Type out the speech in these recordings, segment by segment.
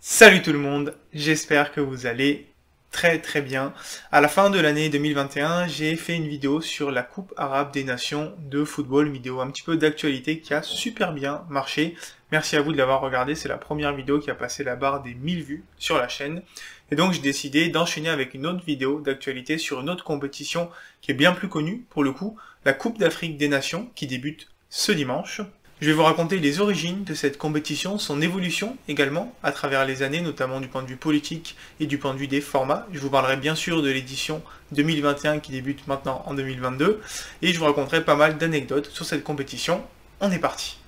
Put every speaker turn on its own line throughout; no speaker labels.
Salut tout le monde, j'espère que vous allez très bien. À la fin de l'année 2021, j'ai fait une vidéo sur la Coupe arabe des nations de football, une vidéo un petit peu d'actualité qui a super bien marché. Merci à vous de l'avoir regardé, c'est la première vidéo qui a passé la barre des 1000 vues sur la chaîne. Et donc j'ai décidé d'enchaîner avec une autre vidéo d'actualité sur une autre compétition qui est bien plus connue pour le coup, la Coupe d'Afrique des Nations qui débute ce dimanche. Je vais vous raconter les origines de cette compétition, son évolution également à travers les années, notamment du point de vue politique et du point de vue des formats. Je vous parlerai bien sûr de l'édition 2021 qui débute maintenant en 2022 et je vous raconterai pas mal d'anecdotes sur cette compétition. On est parti!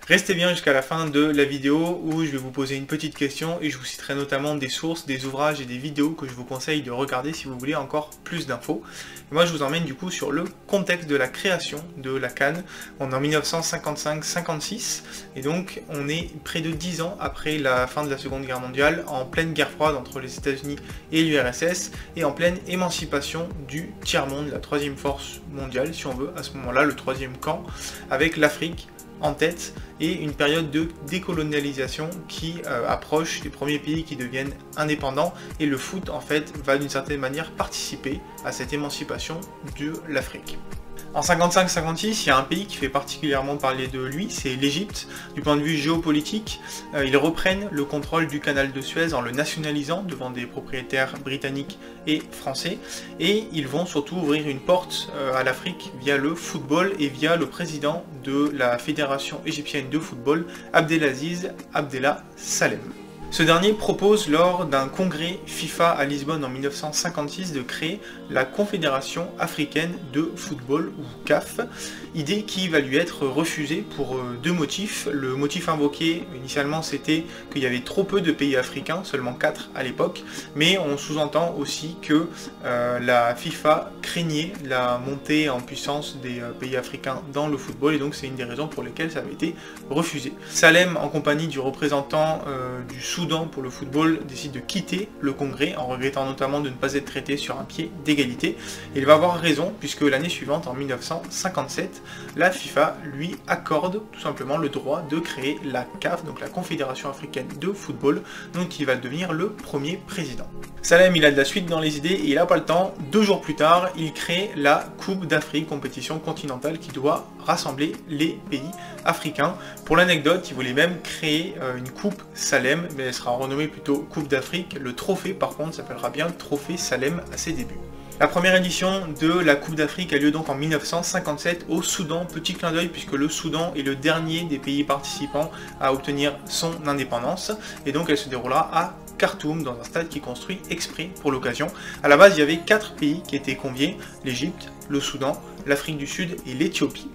Restez bien jusqu'à la fin de la vidéo où je vais vous poser une petite question et je vous citerai notamment des sources, des ouvrages et des vidéos que je vous conseille de regarder si vous voulez encore plus d'infos. Moi je vous emmène du coup sur le contexte de la création de la CAN. On est en 1955-56 et donc on est près de 10 ans après la fin de la Seconde Guerre mondiale, en pleine guerre froide entre les États-Unis et l'URSS et en pleine émancipation du tiers-monde, la troisième force mondiale si on veut, à ce moment-là le troisième camp, avec l'Afrique en tête et une période de décolonialisation qui approche des premiers pays qui deviennent indépendants et le foot en fait va d'une certaine manière participer à cette émancipation de l'Afrique. En 55-56, il y a un pays qui fait particulièrement parler de lui, c'est l'Égypte. Du point de vue géopolitique, ils reprennent le contrôle du canal de Suez en le nationalisant devant des propriétaires britanniques et français. Et ils vont surtout ouvrir une porte à l'Afrique via le football et via le président de la Fédération égyptienne de football, Abdelaziz Abdellah Salem. Ce dernier propose lors d'un congrès FIFA à Lisbonne en 1956 de créer la Confédération africaine de football, ou CAF, idée qui va lui être refusée pour deux motifs. Le motif invoqué initialement c'était qu'il y avait trop peu de pays africains, seulement 4 à l'époque, mais on sous-entend aussi que la FIFA craignait la montée en puissance des pays africains dans le football et donc c'est une des raisons pour lesquelles ça avait été refusé. Salem, en compagnie du représentant du Soudan pour le football, décide de quitter le congrès en regrettant notamment de ne pas être traité sur un pied d'égalité. Il va avoir raison puisque l'année suivante, en 1957, la FIFA lui accorde tout simplement le droit de créer la CAF, donc la Confédération africaine de football, dont il va devenir le premier président. Salem, il a de la suite dans les idées et il n'a pas le temps. 2 jours plus tard, il crée la Coupe d'Afrique, compétition continentale qui doit rassembler les pays africains. Pour l'anecdote, il voulait même créer une coupe Salem, mais elle sera renommée plutôt Coupe d'Afrique. Le trophée, par contre, s'appellera bien Trophée Salem à ses débuts. La première édition de la Coupe d'Afrique a lieu donc en 1957 au Soudan. Petit clin d'œil puisque le Soudan est le dernier des pays participants à obtenir son indépendance. Et donc elle se déroulera à Khartoum, dans un stade qui est construit exprès pour l'occasion. À la base, il y avait 4 pays qui étaient conviés, l'Égypte, le Soudan, l'Afrique du Sud et l'Éthiopie.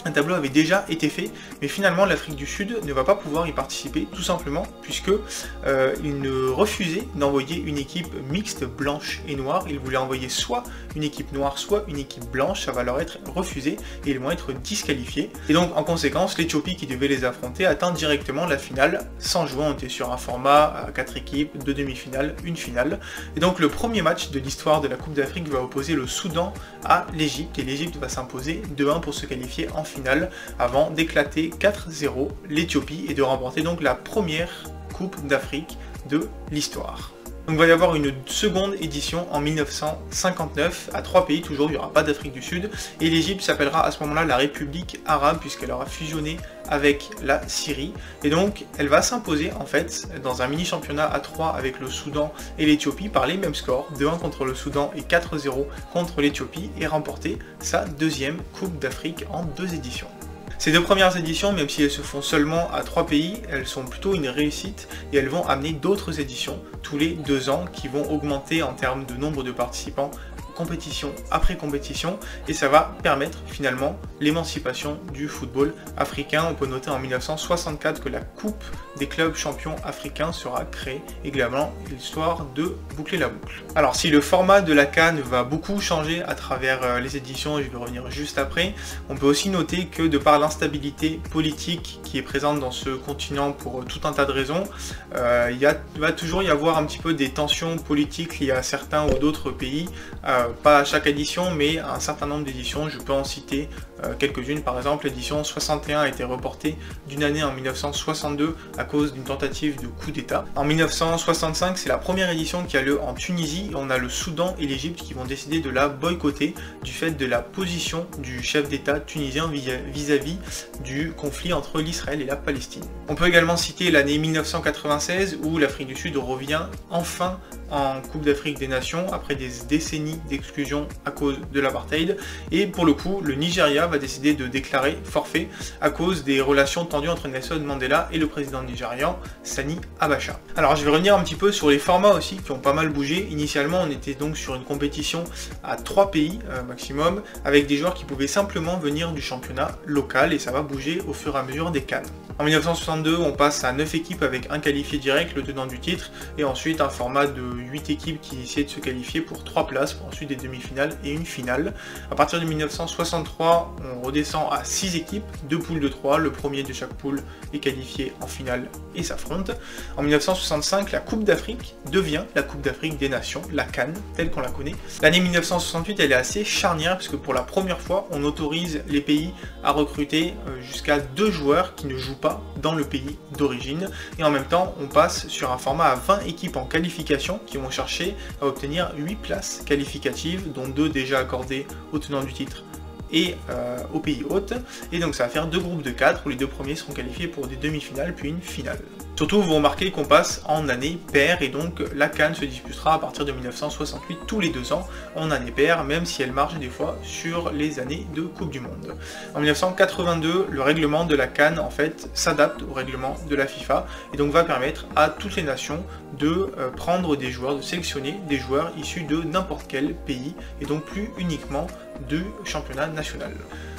Un tableau avait déjà été fait, mais finalement l'Afrique du Sud ne va pas pouvoir y participer, tout simplement puisque il refusait d'envoyer une équipe mixte blanche et noire. Il voulait envoyer soit une équipe noire, soit une équipe blanche, ça va leur être refusé et ils vont être disqualifiés. Et donc en conséquence, l'Éthiopie qui devait les affronter atteint directement la finale, sans jouer. On était sur un format à 4 équipes, 2 demi-finales, une finale. Et donc le premier match de l'histoire de la Coupe d'Afrique va opposer le Soudan à l'Égypte, et l'Égypte va s'imposer 2-1 pour se qualifier en finale avant d'éclater 4-0 l'Éthiopie et de remporter donc la première Coupe d'Afrique de l'histoire. Donc il va y avoir une seconde édition en 1959, à 3 pays toujours, il n'y aura pas d'Afrique du Sud, et l'Égypte s'appellera à ce moment-là la République arabe, puisqu'elle aura fusionné avec la Syrie, et donc elle va s'imposer en fait dans un mini-championnat à 3 avec le Soudan et l'Éthiopie par les mêmes scores, 2-1 contre le Soudan et 4-0 contre l'Éthiopie, et remporter sa deuxième Coupe d'Afrique en 2 éditions. Ces 2 premières éditions, même si elles se font seulement à 3 pays, elles sont plutôt une réussite et elles vont amener d'autres éditions tous les 2 ans qui vont augmenter en termes de nombre de participants, compétition après compétition, et ça va permettre finalement l'émancipation du football africain. On peut noter en 1964 que la Coupe des clubs champions africains sera créée également, histoire de boucler la boucle. Alors si le format de la CAN va beaucoup changer à travers les éditions, et je vais revenir juste après, on peut aussi noter que de par l'instabilité politique qui est présente dans ce continent pour tout un tas de raisons, il va toujours y avoir un petit peu des tensions politiques liées à certains ou d'autres pays, pas à chaque édition mais à un certain nombre d'éditions. Je peux en citer quelques-unes. Par exemple, l'édition 61 a été reportée d'une année en 1962 à cause d'une tentative de coup d'État. En 1965, c'est la première édition qui a lieu en Tunisie. On a le Soudan et l'Égypte qui vont décider de la boycotter du fait de la position du chef d'État tunisien vis-à-vis du conflit entre l'Israël et la Palestine. On peut également citer l'année 1996 où l'Afrique du Sud revient enfin en Coupe d'Afrique des Nations après des décennies d'exclusion à cause de l'apartheid, et pour le coup le Nigeria va décider de déclarer forfait à cause des relations tendues entre Nelson Mandela et le président nigérian Sani Abacha. Alors je vais revenir un petit peu sur les formats aussi qui ont pas mal bougé. Initialement on était donc sur une compétition à 3 pays maximum, avec des joueurs qui pouvaient simplement venir du championnat local, et ça va bouger au fur et à mesure des CAN. En 1962, on passe à 9 équipes avec un qualifié direct, le tenant du titre, et ensuite un format de 8 équipes qui essaient de se qualifier pour 3 places, pour ensuite des demi-finales et une finale. À partir de 1963, on redescend à 6 équipes, 2 poules de 3, le premier de chaque poule est qualifié en finale et s'affronte. En 1965, la Coupe d'Afrique devient la Coupe d'Afrique des Nations, la CAN, telle qu'on la connaît. L'année 1968, elle est assez charnière, puisque pour la première fois, on autorise les pays à recruter jusqu'à 2 joueurs qui ne jouent pas dans le pays d'origine, et en même temps on passe sur un format à 20 équipes en qualification qui vont chercher à obtenir 8 places qualificatives, dont 2 déjà accordées au tenant du titre et au pays hôte, et donc ça va faire 2 groupes de 4 où les 2 premiers seront qualifiés pour des demi-finales puis une finale. Surtout, vous remarquez qu'on passe en année paire, et donc la CAN se disputera à partir de 1968 tous les 2 ans en année paire, même si elle marche des fois sur les années de Coupe du Monde. En 1982, le règlement de la CAN en fait s'adapte au règlement de la FIFA, et donc va permettre à toutes les nations de prendre des joueurs, de sélectionner des joueurs issus de n'importe quel pays, et donc plus uniquement du championnat national.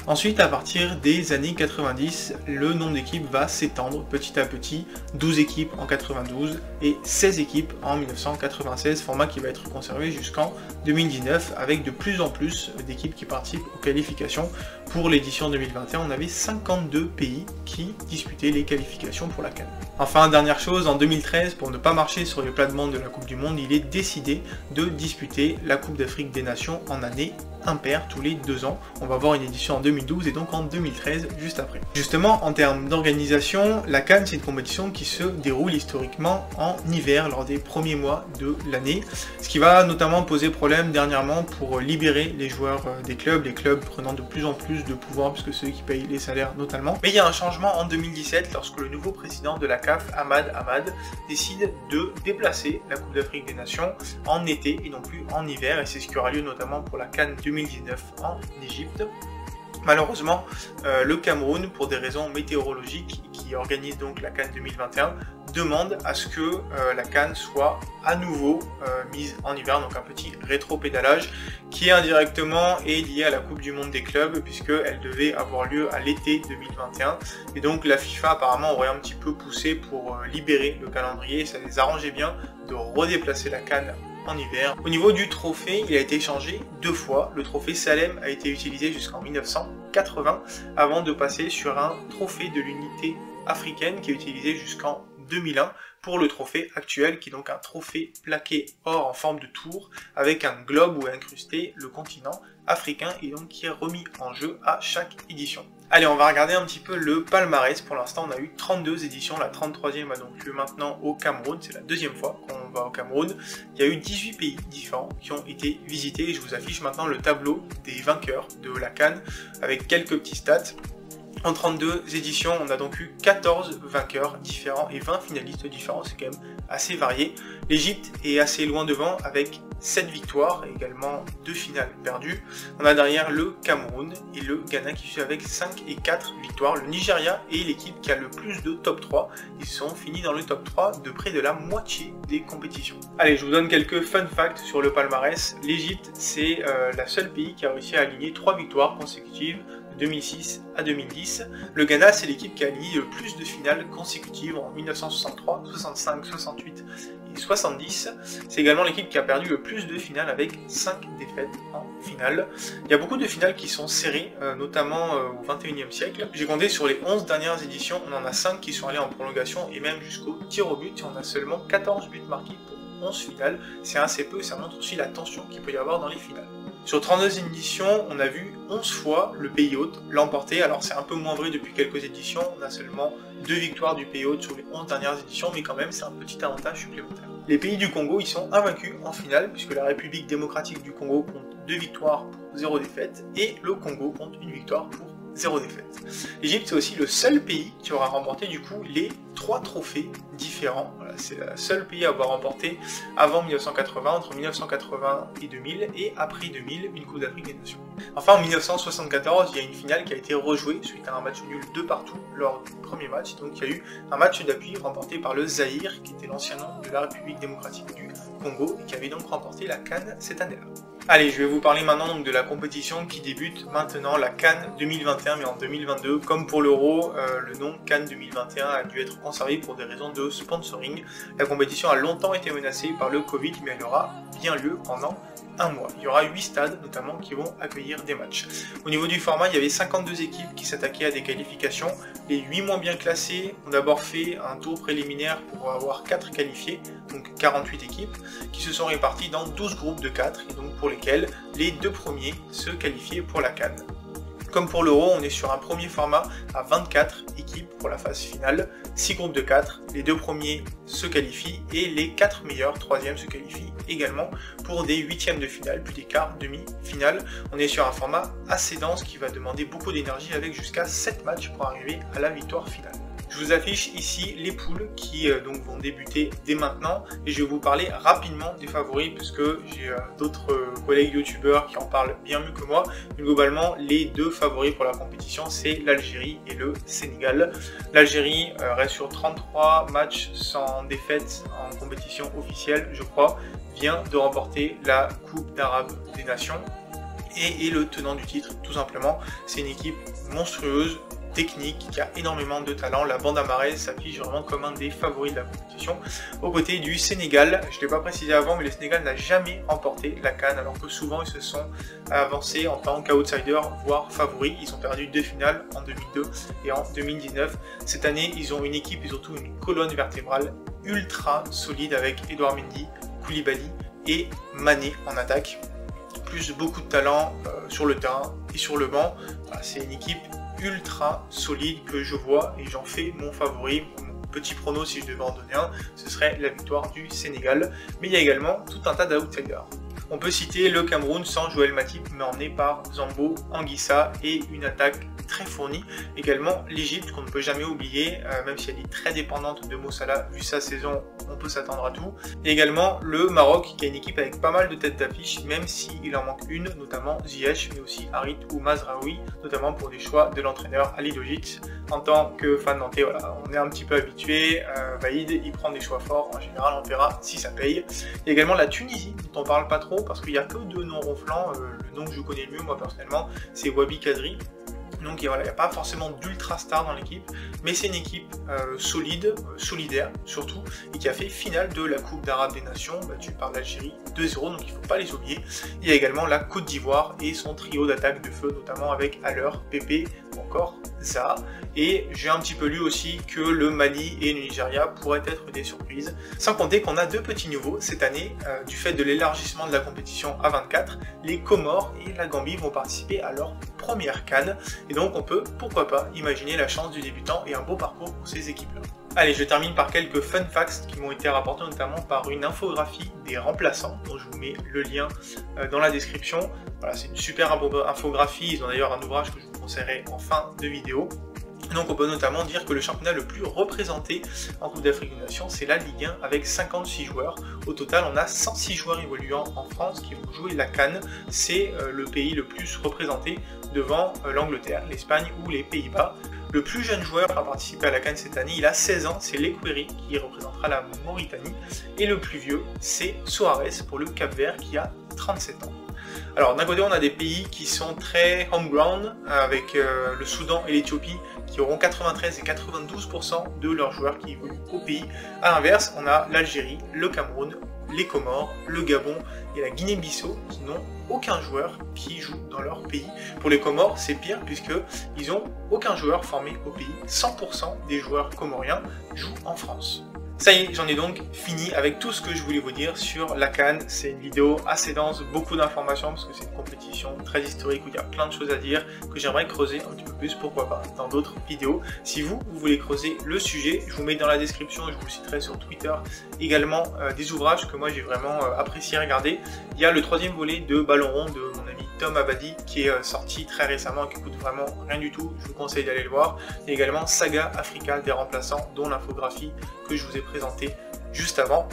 Ensuite, à partir des années 90, le nombre d'équipes va s'étendre petit à petit, 12 équipes en 92 et 16 équipes en 1996, format qui va être conservé jusqu'en 2019, avec de plus en plus d'équipes qui participent aux qualifications. Pour l'édition 2021, on avait 52 pays qui disputaient les qualifications pour la CAN. Enfin, dernière chose, en 2013, pour ne pas marcher sur les plates-bandes de la Coupe du Monde, il est décidé de disputer la Coupe d'Afrique des Nations en année impaire tous les 2 ans. On va avoir une édition en 2012 et donc en 2013 juste après. Justement, en termes d'organisation, la CAN c'est une compétition qui se déroule historiquement en hiver lors des premiers mois de l'année, ce qui va notamment poser problème dernièrement pour libérer les joueurs des clubs, les clubs prenant de plus en plus de pouvoir puisque c'est eux qui payent les salaires notamment. Mais il y a un changement en 2017 lorsque le nouveau président de la CAF, Ahmad Ahmad, décide de déplacer la Coupe d'Afrique des Nations en été et non plus en hiver, et c'est ce qui aura lieu notamment pour la CAN 2019 en Égypte. Malheureusement, le Cameroun, pour des raisons météorologiques, qui organise donc la CAN 2021, demande à ce que la CAN soit à nouveau mise en hiver, donc un petit rétro-pédalage qui indirectement est lié à la Coupe du Monde des clubs, puisqu'elle devait avoir lieu à l'été 2021, et donc la FIFA apparemment aurait un petit peu poussé pour libérer le calendrier, et ça les arrangeait bien de redéplacer la CAN en hiver. Au niveau du trophée, il a été changé 2 fois. Le trophée Salem a été utilisé jusqu'en 1980 avant de passer sur un trophée de l'unité africaine qui est utilisé jusqu'en 2001 pour le trophée actuel, qui est donc un trophée plaqué or en forme de tour avec un globe où est incrusté le continent africain, et donc qui est remis en jeu à chaque édition. Allez, on va regarder un petit peu le palmarès. Pour l'instant, on a eu 32 éditions, la 33e a donc lieu maintenant au Cameroun, c'est la 2e fois qu'on va au Cameroun. Il y a eu 18 pays différents qui ont été visités, et je vous affiche maintenant le tableau des vainqueurs de la CAN avec quelques petits stats. En 32 éditions, on a donc eu 14 vainqueurs différents et 20 finalistes différents, c'est quand même assez varié. L'Égypte est assez loin devant avec 7 victoires et également 2 finales perdues. On a derrière le Cameroun et le Ghana qui suivent avec 5 et 4 victoires. Le Nigeria est l'équipe qui a le plus de top 3. Ils sont finis dans le top 3 de près de la moitié des compétitions. Allez, je vous donne quelques fun facts sur le palmarès. L'Égypte, c'est la seule pays qui a réussi à aligner 3 victoires consécutives de 2006 à 2010. Le Ghana, c'est l'équipe qui a aligné le plus de finales consécutives en 1963, 65, 68 et 70. C'est également l'équipe qui a perdu le plus de finales avec 5 défaites en finale. Il y a beaucoup de finales qui sont serrées, notamment au 21e siècle. J'ai compté sur les 11 dernières éditions, on en a 5 qui sont allés en prolongation et même jusqu'au tir au but, et on a seulement 14 buts marqués pour 11 finales. C'est assez peu, ça montre aussi la tension qu'il peut y avoir dans les finales. Sur 32 éditions, on a vu 11 fois le pays hôte l'emporter. Alors c'est un peu moins vrai depuis quelques éditions, on a seulement 2 victoires du pays hôte sur les 11 dernières éditions, mais quand même c'est un petit avantage supplémentaire. Les pays du Congo, ils sont invaincus en finale, puisque la République démocratique du Congo compte 2 victoires pour 0 défaite, et le Congo compte 1 victoire pour 0 défaite. L'Égypte, c'est aussi le seul pays qui aura remporté du coup les 3 trophées différents. Voilà, c'est le seul pays à avoir remporté avant 1980, entre 1980 et 2000, et après 2000, une Coupe d'Afrique des Nations. Enfin, en 1974, il y a une finale qui a été rejouée suite à un match nul de partout lors du premier match. Donc il y a eu un match d'appui remporté par le Zaïre, qui était l'ancien nom de la République démocratique du Congo, et qui avait donc remporté la CAN cette année-là. Allez, je vais vous parler maintenant donc de la compétition qui débute maintenant, la CAN 2021, mais en 2022. Comme pour l'Euro, le nom CAN 2021 a dû être conservé pour des raisons de sponsoring. La compétition a longtemps été menacée par le Covid, mais elle aura bien lieu pendant un mois. Il y aura 8 stades notamment qui vont accueillir des matchs. Au niveau du format, il y avait 52 équipes qui s'attaquaient à des qualifications. Les 8 moins bien classés ont d'abord fait un tour préliminaire pour avoir 4 qualifiés, donc 48 équipes, qui se sont réparties dans 12 groupes de 4, et donc pour lesquels les 2 premiers se qualifiaient pour la CAN. Comme pour l'Euro, on est sur un premier format à 24 équipes pour la phase finale, 6 groupes de 4, les 2 premiers se qualifient et les 4 meilleurs, 3e se qualifient également pour des 8e de finale, puis des quarts, demi-finales. On est sur un format assez dense qui va demander beaucoup d'énergie avec jusqu'à 7 matchs pour arriver à la victoire finale. Je vous affiche ici les poules qui donc vont débuter dès maintenant, et je vais vous parler rapidement des favoris puisque j'ai d'autres collègues youtubeurs qui en parlent bien mieux que moi. Mais globalement, les 2 favoris pour la compétition, c'est l'Algérie et le Sénégal. L'Algérie reste sur 33 matchs sans défaite en compétition officielle, je crois, vient de remporter la Coupe d'Arabe des Nations et est le tenant du titre, tout simplement. C'est une équipe monstrueuse, technique, qui a énormément de talent. La bande amarraise s'affiche vraiment comme un des favoris de la compétition. Aux côtés du Sénégal, je ne l'ai pas précisé avant, mais le Sénégal n'a jamais remporté la CAN, alors que souvent ils se sont avancés en tant qu'outsider, voire favoris. Ils ont perdu 2 finales en 2002 et en 2019. Cette année, ils ont une équipe et surtout une colonne vertébrale ultra solide avec Edouard Mendy, Koulibaly et Mané en attaque. Plus beaucoup de talent sur le terrain et sur le banc. Voilà, c'est une équipe ultra solide que je vois et j'en fais mon favori. Mon petit prono, si je devais en donner un, ce serait la victoire du Sénégal. Mais il y a également tout un tas d'outsiders. On peut citer le Cameroun sans Joël Matip, mais emmené par Zambo Anguissa et une attaque très fournie. Également l'Égypte qu'on ne peut jamais oublier, même si elle est très dépendante de Mo Salah, vu sa saison, on peut s'attendre à tout. Et également le Maroc qui a une équipe avec pas mal de têtes d'affiche, même s'il en manque une, notamment Ziyech, mais aussi Harit ou Mazraoui, notamment pour des choix de l'entraîneur Ali Dojic. En tant que fan nantais, voilà, on est un petit peu habitué. Vaïd, il prend des choix forts, en général on verra si ça paye. Il y a également la Tunisie, dont on parle pas trop, parce qu'il n'y a que 2 noms ronflants. Le nom que je connais le mieux, moi personnellement, c'est Wabi Kadri. Donc voilà, il n'y a pas forcément d'ultra star dans l'équipe, mais c'est une équipe solide, solidaire surtout, et qui a fait finale de la Coupe d'Arabe des Nations, battue par l'Algérie 2-0, donc il ne faut pas les oublier. Il y a également la Côte d'Ivoire et son trio d'attaque de feu, notamment avec Haller, Pépé ou encore Zaha. Et j'ai un petit peu lu aussi que le Mali et le Nigeria pourraient être des surprises. Sans compter qu'on a 2 petits nouveaux cette année, du fait de l'élargissement de la compétition à 24, les Comores et la Gambie vont participer à leur première CAN. Et donc on peut, pourquoi pas, imaginer la chance du débutant et un beau parcours pour ces équipes-là. Allez, je termine par quelques fun facts qui m'ont été rapportés notamment par une infographie des remplaçants, dont je vous mets le lien dans la description. Voilà, c'est une super infographie, ils ont d'ailleurs un ouvrage que je vous conseillerais en fin de vidéo. Donc on peut notamment dire que le championnat le plus représenté en Coupe d'Afrique des Nations, c'est la Ligue 1 avec 56 joueurs. Au total, on a 106 joueurs évoluant en France qui vont jouer la CAN. C'est le pays le plus représenté devant l'Angleterre, l'Espagne ou les Pays-Bas. Le plus jeune joueur à participer à la CAN cette année, il a 16 ans, c'est Lekouéri qui représentera la Mauritanie. Et le plus vieux, c'est Soares pour le Cap-Vert qui a 37 ans. Alors d'un côté on a des pays qui sont très home ground avec le Soudan et l'Éthiopie qui auront 93 et 92% de leurs joueurs qui évoluent au pays. A l'inverse, on a l'Algérie, le Cameroun, les Comores, le Gabon et la Guinée-Bissau qui n'ont aucun joueur qui joue dans leur pays. Pour les Comores, c'est pire puisqu'ils n'ont aucun joueur formé au pays. 100% des joueurs comoriens jouent en France. Ça y est, j'en ai donc fini avec tout ce que je voulais vous dire sur la CAN. C'est une vidéo assez dense, beaucoup d'informations parce que c'est une compétition très historique où il y a plein de choses à dire que j'aimerais creuser un petit peu plus, pourquoi pas, dans d'autres vidéos. Si vous voulez creuser le sujet, je vous mets dans la description, je vous citerai sur Twitter également des ouvrages que moi j'ai vraiment apprécié regarder. Il y a le 3e volet de Ballon Rond de mon ami Tom Abadi qui est sorti très récemment et qui coûte vraiment rien du tout. Je vous conseille d'aller le voir. Il y a également Saga Africa des remplaçants, dont l'infographie que je vous ai présenté juste avant.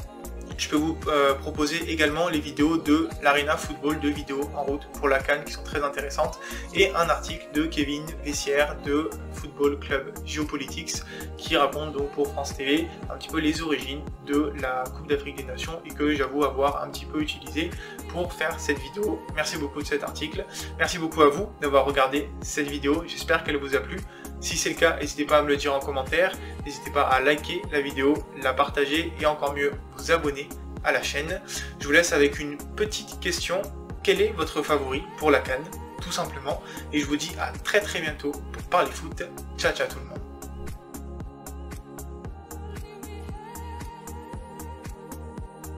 Je peux vous proposer également les vidéos de l'Arena Football, 2 vidéos en route pour la CAN qui sont très intéressantes, et un article de Kevin Vessière de Football Club Geopolitics qui raconte donc pour France TV un petit peu les origines de la Coupe d'Afrique des Nations et que j'avoue avoir un petit peu utilisé pour faire cette vidéo. Merci beaucoup de cet article, merci beaucoup à vous d'avoir regardé cette vidéo, j'espère qu'elle vous a plu. Si c'est le cas, n'hésitez pas à me le dire en commentaire, n'hésitez pas à liker la vidéo, la partager et encore mieux, vous abonner à la chaîne. Je vous laisse avec une petite question. Quel est votre favori pour la CAN, tout simplement? Et je vous dis à très bientôt pour parler foot. Ciao ciao tout le monde.